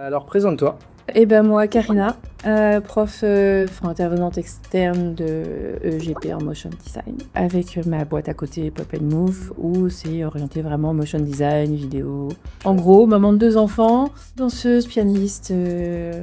Alors présente-toi. Eh ben moi, Karina, prof, intervenante externe de EGP en motion design, avec ma boîte à côté Pop & Move, où c'est orienté vraiment motion design, vidéo. En gros, maman de 2 enfants, danseuse, pianiste,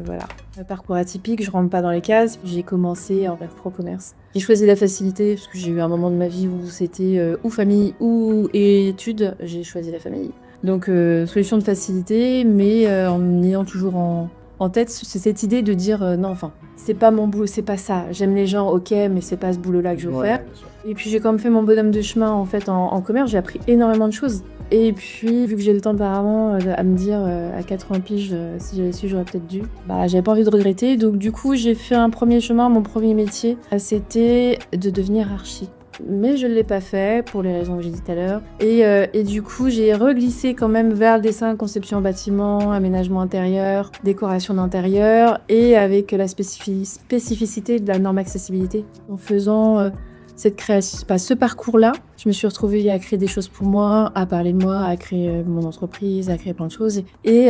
voilà. Un parcours atypique, je rentre pas dans les cases. J'ai commencé en commerce. J'ai choisi la facilité, parce que j'ai eu un moment de ma vie où c'était ou famille ou études. J'ai choisi la famille. Donc, solution de facilité, mais en ayant toujours en tête, c'est cette idée de dire non, enfin, c'est pas mon boulot, c'est pas ça. J'aime les gens, ok, mais c'est pas ce boulot-là que je veux faire. Bien sûr. Et puis j'ai quand même fait mon bonhomme de chemin en fait en commerce, j'ai appris énormément de choses. Et puis, vu que j'ai le temps auparavant à me dire à 80 piges, si j'avais su, j'aurais peut-être dû, j'avais pas envie de regretter. Donc du coup, j'ai fait un premier chemin, mon premier métier, c'était de devenir archi. Mais je ne l'ai pas fait pour les raisons que j'ai dit tout à l'heure. Et du coup, j'ai reglissé quand même vers le dessin, conception bâtiment, aménagement intérieur, décoration d'intérieur, et avec la spécificité de la norme accessibilité. En faisant cette création, ce parcours-là, je me suis retrouvée à créer des choses pour moi, à parler de moi, à créer mon entreprise, à créer plein de choses, et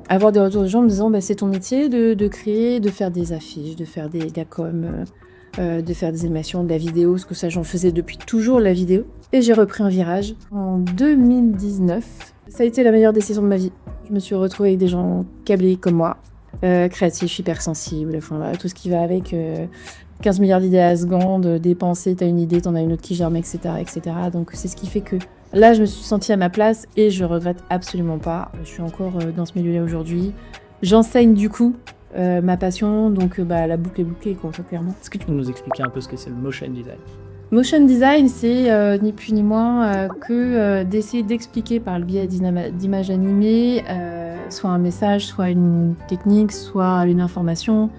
avoir des retours de gens me disant c'est ton métier de créer, de faire des affiches, de faire de la com, de faire des animations, de la vidéo, parce que ça j'en faisais depuis toujours, la vidéo. Et j'ai repris un virage en 2019. Ça a été la meilleure décision de ma vie. Je me suis retrouvée avec des gens câblés comme moi, créatifs, hypersensibles, enfin voilà, tout ce qui va avec 15 milliards d'idées à la seconde, des pensées, t'as une idée, t'en as une autre qui germe, etc., etc. Donc c'est ce qui fait que là je me suis sentie à ma place et je regrette absolument pas. Je suis encore dans ce milieu-là aujourd'hui. J'enseigne du coup ma passion, donc la boucle est bouclée, quoi, clairement. Est-ce que tu peux nous expliquer un peu ce que c'est le motion design? Motion design, c'est ni plus ni moins que d'essayer d'expliquer par le biais d'images animées, soit un message, soit une technique, soit une information,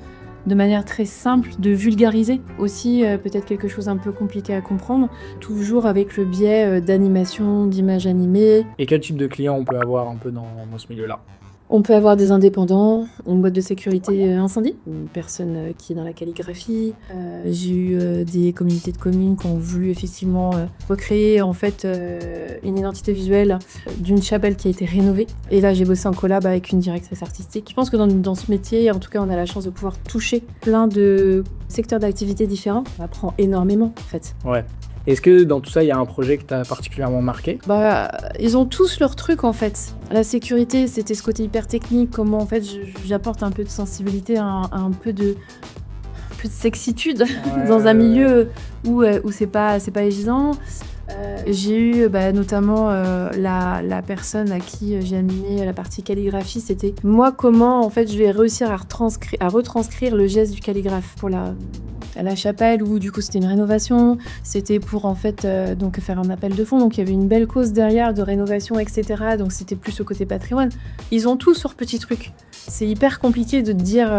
de manière très simple, de vulgariser aussi peut-être quelque chose un peu compliqué à comprendre, toujours avec le biais d'animation, d'images animées. Et quel type de client on peut avoir un peu dans ce milieu-là? On peut avoir des indépendants, une boîte de sécurité incendie, une personne qui est dans la calligraphie. J'ai eu des communautés de communes qui ont voulu effectivement recréer en fait une identité visuelle d'une chapelle qui a été rénovée. Et là, j'ai bossé en collab avec une directrice artistique. Je pense que dans ce métier, en tout cas, on a la chance de pouvoir toucher plein de secteurs d'activité différents. On apprend énormément en fait. Ouais. Est-ce que dans tout ça, il y a un projet que t'as particulièrement marqué? Ils ont tous leur truc en fait. La sécurité, c'était ce côté hyper technique, comment en fait j'apporte un peu de sensibilité, un peu de sexitude dans un milieu où c'est pas évident. J'ai eu notamment la personne à qui j'ai animé la partie calligraphie, c'était moi comment en fait je vais réussir à retranscrire le geste du calligraphe pour la chapelle, où du coup c'était une rénovation, c'était pour en fait donc faire un appel de fonds, donc il y avait une belle cause derrière de rénovation, etc. Donc c'était plus au côté patrimoine. Ils ont tous leurs petits trucs. C'est hyper compliqué de te dire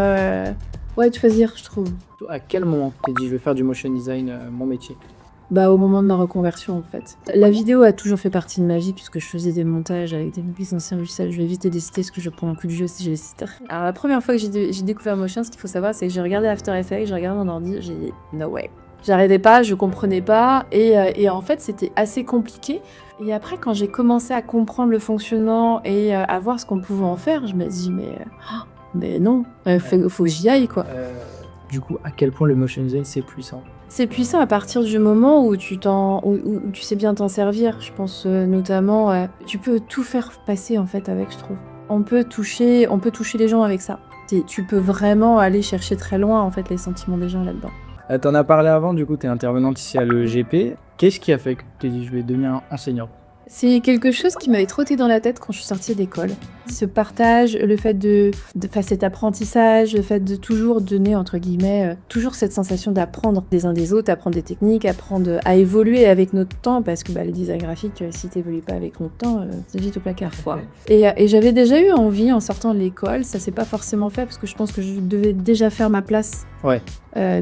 ouais de choisir, je trouve. À quel moment tu t'es dit je vais faire du motion design mon métier? Au moment de ma reconversion en fait. La vidéo a toujours fait partie de ma vie puisque je faisais des montages avec des anciens logiciels. Je vais éviter de les citer parce que je prends un coup de vieux si je les cite. Alors la première fois que j'ai découvert Motion, ce qu'il faut savoir, c'est que j'ai regardé After Effects, j'ai regardé mon ordi, j'ai dit no way. J'arrivais pas, je comprenais pas et en fait c'était assez compliqué. Et après quand j'ai commencé à comprendre le fonctionnement et à voir ce qu'on pouvait en faire, je me suis dit mais non, faut que j'y aille quoi. Du coup, à quel point le motion design c'est puissant? C'est puissant à partir du moment où tu sais bien t'en servir. Je pense notamment, tu peux tout faire passer en fait avec, je trouve. On peut toucher les gens avec ça. Tu peux vraiment aller chercher très loin en fait les sentiments des gens là-dedans. T'en as parlé avant, du coup, t'es intervenante ici à l'EGP. Qu'est-ce qui a fait que tu t'es dit je vais devenir enseignant? C'est quelque chose qui m'avait trotté dans la tête quand je suis sortie d'école. Ce partage, le fait de faire cet apprentissage, le fait de toujours donner, entre guillemets, toujours cette sensation d'apprendre des uns des autres, apprendre des techniques, apprendre à évoluer avec notre temps, parce que le design graphique, si t'évolues pas avec notre temps, c'est vite au placard, quoi. Et j'avais déjà eu envie, en sortant de l'école, ça s'est pas forcément fait, parce que je pense que je devais déjà faire ma place. Ouais.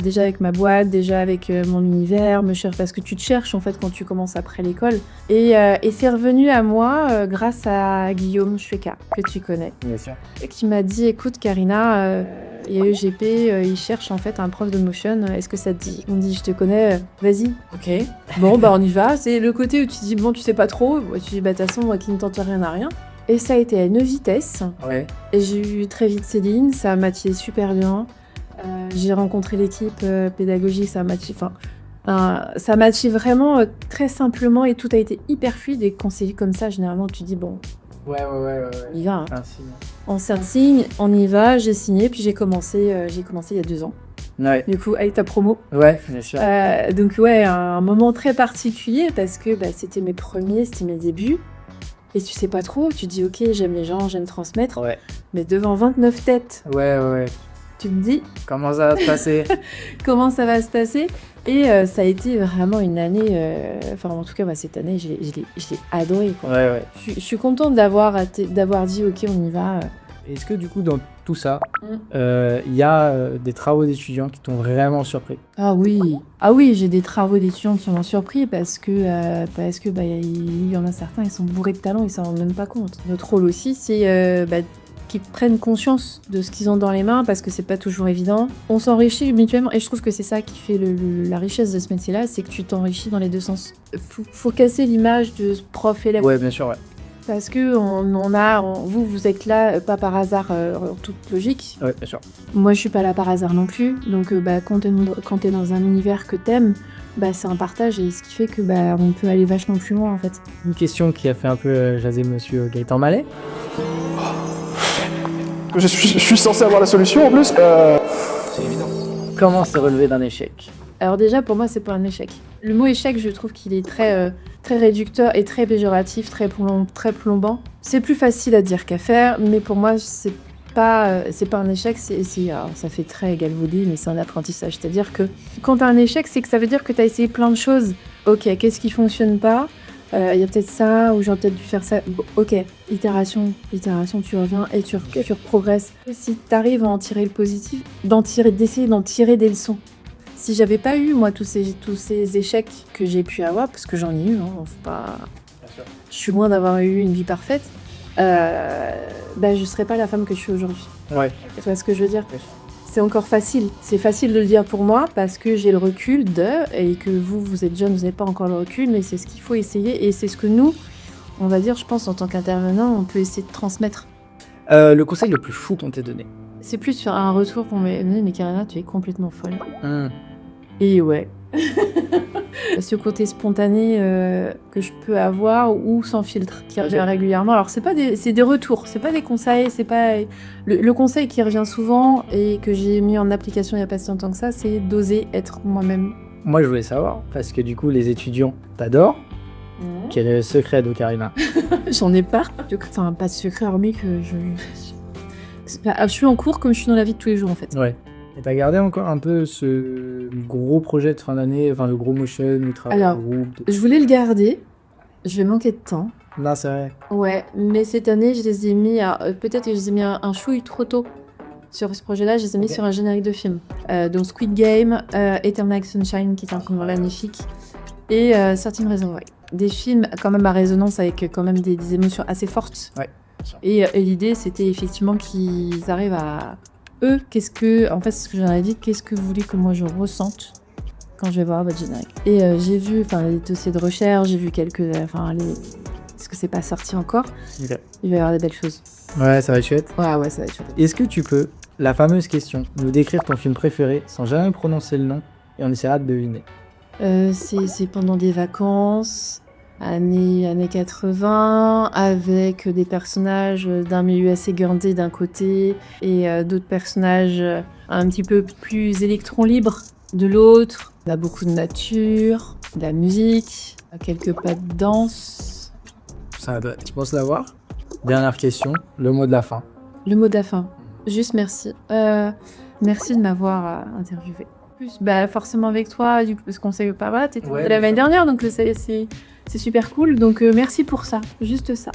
Déjà avec ma boîte, déjà avec mon univers, parce que tu te cherches en fait quand tu commences après l'école. Et c'est revenu à moi grâce à Guillaume Choueka, que tu connais. Bien sûr. Et qui m'a dit, écoute Karina, il y a EGP, ils cherchent en fait un prof de motion, est-ce que ça te dit? On me dit, je te connais, vas-y. Ok. Bon, on y va. C'est le côté où tu dis, bon, tu sais pas trop. Tu dis, de toute façon, moi qui ne tente rien à rien. Et ça a été à une vitesse. Ouais. Et j'ai eu très vite Céline, ça a matché super bien. J'ai rencontré l'équipe pédagogique, ça a matché. Ça a matché vraiment très simplement et tout a été hyper fluide. Et quand c'est comme ça, généralement, tu dis bon, Ouais. on y va. Hein. Un signe. On signe, on y va, j'ai signé, puis j'ai commencé il y a 2 ans. Ouais. Du coup, avec ta promo. Ouais, bien sûr. Donc ouais, un moment très particulier parce que c'était mes débuts. Et tu sais pas trop, tu dis ok, j'aime les gens, j'aime transmettre. Ouais. Mais devant 29 têtes, Ouais. tu te dis Comment ça va se passer? comment ça va se passer. Et ça a été vraiment une année, en tout cas cette année, je l'ai adorée. Quoi. Ouais. Je suis contente d'avoir dit ok, on y va. Est-ce que du coup, dans tout ça, il y a des travaux d'étudiants qui t'ont vraiment surpris? Ah oui, j'ai des travaux d'étudiants qui m'ont surpris parce que il y en a certains, ils sont bourrés de talent, ils s'en rendent même pas compte. Notre rôle aussi, c'est qu'ils prennent conscience de ce qu'ils ont dans les mains parce que c'est pas toujours évident. On s'enrichit mutuellement et je trouve que c'est ça qui fait la richesse de ce métier-là, c'est que tu t'enrichis dans les deux sens. Faut casser l'image de prof-élève. Ouais, bien sûr, ouais. Parce que vous êtes là, pas par hasard, en toute logique. Ouais, bien sûr. Moi, je suis pas là par hasard non plus. Donc, quand t'es dans un univers que t'aimes, c'est un partage et ce qui fait que on peut aller vachement plus loin en fait. Une question qui a fait un peu jaser monsieur Gaëtan Mallet. Je suis censé avoir la solution en plus. C'est évident. Comment se relever d'un échec? Alors déjà, pour moi, c'est pas un échec. Le mot échec, je trouve qu'il est très réducteur et très péjoratif, très plombant. C'est plus facile à dire qu'à faire, mais pour moi, c'est pas un échec. Alors, ça fait très galvaudé, mais c'est un apprentissage. C'est-à-dire que quand t'as un échec, c'est que ça veut dire que t'as essayé plein de choses. Ok, qu'est-ce qui fonctionne pas? Il y a peut-être ça, ou j'aurais peut-être dû faire ça. Bon, ok, itération, tu reviens et tu progresses. Si t'arrives à en tirer le positif, d'essayer d'en tirer des leçons. Si j'avais pas eu, moi, tous ces échecs que j'ai pu avoir, parce que j'en ai eu, je suis loin d'avoir eu une vie parfaite, je serais pas la femme que je suis aujourd'hui. Ouais. Tu vois ce que je veux dire? C'est encore facile. C'est facile de le dire pour moi parce que j'ai le recul et que vous êtes jeune, vous n'avez pas encore le recul, mais c'est ce qu'il faut essayer et c'est ce que nous, on va dire, je pense, en tant qu'intervenant, on peut essayer de transmettre. Le conseil le plus fou qu'on t'ait donné? C'est plus sur un retour pour me dire, mais Karina, tu es complètement folle. Et ouais. Ce côté spontané que je peux avoir ou sans filtre qui revient régulièrement. Alors c'est des retours, c'est pas des conseils, c'est pas le conseil qui revient souvent et que j'ai mis en application il y a pas si longtemps que ça, c'est d'oser être moi-même. Moi je voulais savoir parce que du coup les étudiants t'adorent. Quel est le secret de Karina? J'en ai pas. Enfin pas de secret hormis que je suis en cours comme je suis dans la vie de tous les jours en fait. Ouais. Et t'as gardé encore un peu ce gros projet de fin d'année, enfin le gros motion, le travail de groupe. Je voulais le garder, je vais manquer de temps. Non, c'est vrai. Ouais, mais cette année, je les ai mis peut-être que je les ai mis un chouille trop tôt sur ce projet-là, je les ai mis sur un générique de film. Donc Squid Game, Eternal Sunshine, qui est un film magnifique, et Certain Reservoir. Des films quand même à résonance avec quand même des émotions assez fortes. Ouais. Et l'idée, c'était effectivement qu'ils arrivent à... Eux, en fait, c'est ce que j'en ai dit, qu'est-ce que vous voulez que moi je ressente quand je vais voir votre générique. Et j'ai vu les dossiers de recherche, j'ai vu parce que c'est pas sorti encore. Okay. Il va y avoir des belles choses. Ouais, ça va être chouette. Ouais, ça va être chouette. Est-ce que tu peux, la fameuse question, nous décrire ton film préféré sans jamais prononcer le nom et on essaiera de deviner? C'est pendant des vacances, années 80, avec des personnages d'un milieu assez guindé d'un côté et d'autres personnages un petit peu plus électron libre de l'autre. Il y a beaucoup de nature, de la musique, quelques pas de danse. Tu penses l'avoir? Dernière question, le mot de la fin. Le mot de la fin. Juste merci. Merci de m'avoir interviewé. Plus, forcément avec toi, du coup, parce qu'on sait pas, t'étais de l'année dernière, donc c'est super cool. Donc merci pour ça, juste ça.